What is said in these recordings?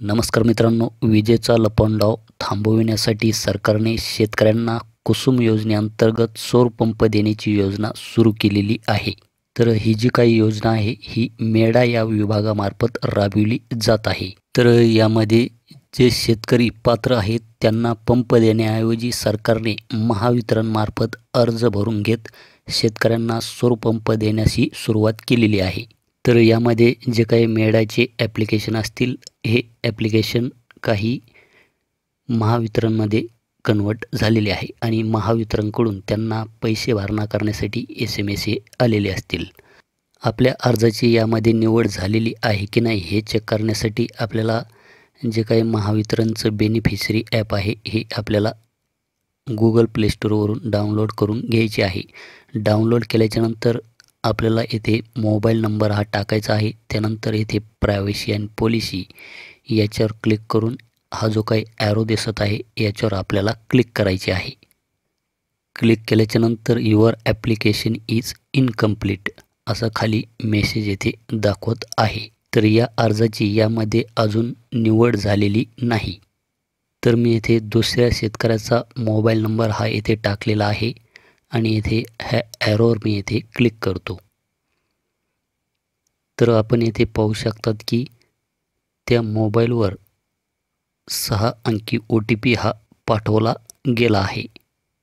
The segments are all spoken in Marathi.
नमस्कार मित्रांनो, विजेचा लपंडाव थांबविण्यासाठी सरकारने शेतकऱ्यांना कुसुम योजनेअंतर्गत सौर पंप देण्याची योजना सुरू केलेली आहे. तर ही जी काही योजना आहे ही मेडा या विभागामार्फत राबविली जात आहे. तर यामध्ये जे शेतकरी पात्र आहेत त्यांना पंप देण्याऐवजी सरकारने महावितरणमार्फत अर्ज भरून घेत शेतकऱ्यांना सौर पंप देण्याची सुरुवात केलेली आहे. तर यामध्ये जे काही मेडाचे ॲप्लिकेशन असतील हे ॲप्लिकेशन काही महावितरणमध्ये कन्वर्ट झालेले आहे आणि महावितरणकडून त्यांना पैसे भरणा करण्यासाठी SMS हे आलेले असतील. आपल्या अर्जाची यामध्ये निवड झालेली आहे की नाही हे चेक करण्यासाठी आपल्याला जे काही महावितरणचं बेनिफिशरी ॲप आहे हे आपल्याला Google Play Storeवरून डाउनलोड करून घ्यायचे आहे. डाउनलोड केल्याच्यानंतर आपल्याला येथे मोबाईल नंबर हा टाकायचा आहे. त्यानंतर येथे प्रायव्हसी अँड पॉलिसी याच्यावर क्लिक करून हा जो काही ॲरो दिसत आहे याच्यावर आपल्याला क्लिक करायचे आहे. क्लिक केल्याच्यानंतर युअर ॲप्लिकेशन इज इनकम्प्लीट असा खाली मेसेज येथे दाखवत आहे. तर या अर्जाची यामध्ये अजून निवड झालेली नाही. तर मी येथे दुसऱ्या शेतकऱ्याचा मोबाईल नंबर हा येथे टाकलेला आहे आणि येथे ह्या ॲरोवर मी येथे क्लिक करतो. तर आपण येथे पाहू शकतात की त्या मोबाईलवर 6 अंकी OTP हा पाठवला गेला आहे.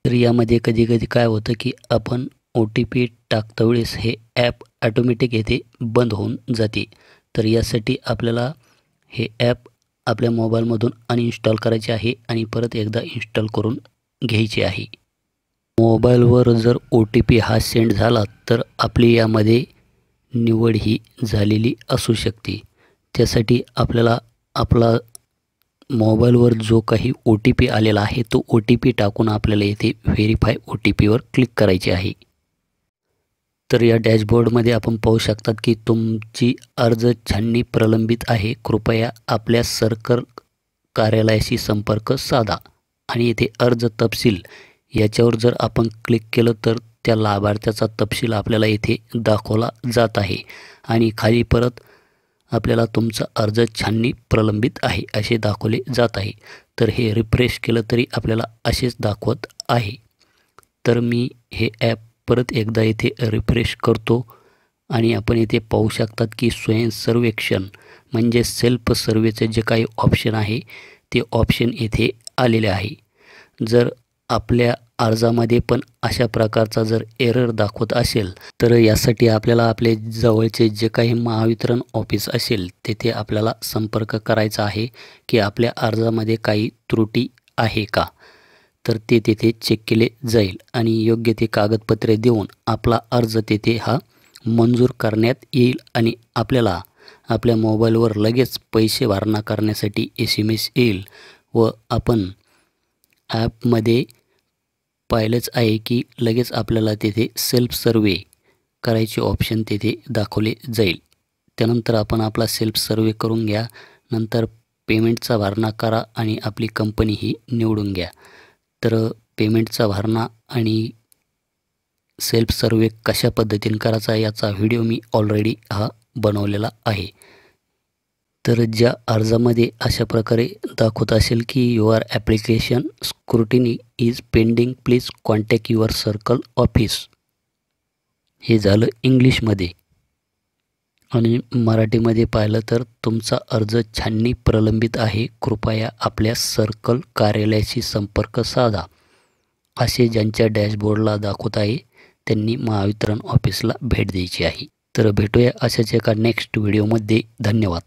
तर यामध्ये कधी काय होतं की आपण OTP टाकता वेळेस हे ॲप ॲटोमॅटिक येथे बंद होऊन जाते. तर यासाठी आपल्याला हे ॲप आपल्या मोबाईलमधून अनइन्स्टॉल करायचे आहे आणि परत एकदा इन्स्टॉल करून घ्यायचे आहे. मोबाईलवर जर OTP हा सेंड झाला तर आपली यामध्ये निवड ही झालेली असू शकते. त्यासाठी आपल्याला आपला मोबाईलवर जो काही OTP आलेला आहे तो OTP टाकून आपल्याला येथे व्हेरीफाय OTPवर क्लिक करायचे आहे. तर या डॅशबोर्डमध्ये आपण पाहू शकतात की तुमची अर्ज छाननी प्रलंबित आहे. कृपया आपल्या सर्कल कार्यालयाशी संपर्क साधा आणि येथे अर्ज तपशील याच्यावर जर आपण क्लिक केलं तर त्या लाभार्थ्याचा तपशील आपल्याला येथे दाखवला जात आहे आणि खाली परत आपल्याला तुमचा अर्ज छाननी प्रलंबित आहे असे दाखवले जात आहे. तर हे रिफ्रेश केलं तरी आपल्याला असेच दाखवत आहे. तर मी हे ॲप परत एकदा येथे रिफ्रेश करतो आणि आपण येथे पाहू शकतात की स्वयं सर्वेक्षण म्हणजे सेल्फ सर्वेचे जे काही ऑप्शन आहे ते ऑप्शन येथे आलेले आहे. जर आपल्या अर्जामध्ये पण अशा प्रकारचा जर एरर दाखवत असेल तर यासाठी आपल्याला आपले जवळचे जे काही महावितरण ऑफिस असेल तेथे आपल्याला संपर्क करायचा आहे की आपल्या अर्जामध्ये काही त्रुटी आहे का. तर ते तेथे चेक केले जाईल आणि योग्य ते कागदपत्रे देऊन आपला अर्ज तेथे हा मंजूर करण्यात येईल आणि आपल्याला आपल्या मोबाईलवर लगेच पैसे भरणा करण्यासाठी SMS येईल. व आपण ॲपमध्ये पाहिलंच आहे की लगेच आपल्याला तेथे सेल्फ सर्वे करायचे ऑप्शन तेथे दाखवले जाईल. त्यानंतर आपण आपला सेल्फ सर्वे करून घ्या. नंतर पेमेंटचा भरणा करा आणि आपली कंपनी ही निवडून घ्या. तर पेमेंटचा भरणा आणि सेल्फ सर्वे कशा पद्धतीने करायचा याचा व्हिडिओ मी ऑलरेडी हा बनवलेला आहे. तर ज्या अर्जामध्ये अशा प्रकारे दाखवत असेल की your application scrutiny is pending, please contact your circle office हे झालं इंग्लिशमध्ये. आणि मराठीमध्ये पाहिलं तर तुमचा अर्ज छाननी प्रलंबित आहे, कृपया आपल्या सर्कल कार्यालयाशी संपर्क साधा असे ज्यांच्या डॅशबोर्डला दाखवत आहे त्यांनी महावितरण ऑफिसला भेट द्यायची आहे. तर भेटूया अशाच एका नेक्स्ट व्हिडिओमध्ये. धन्यवाद.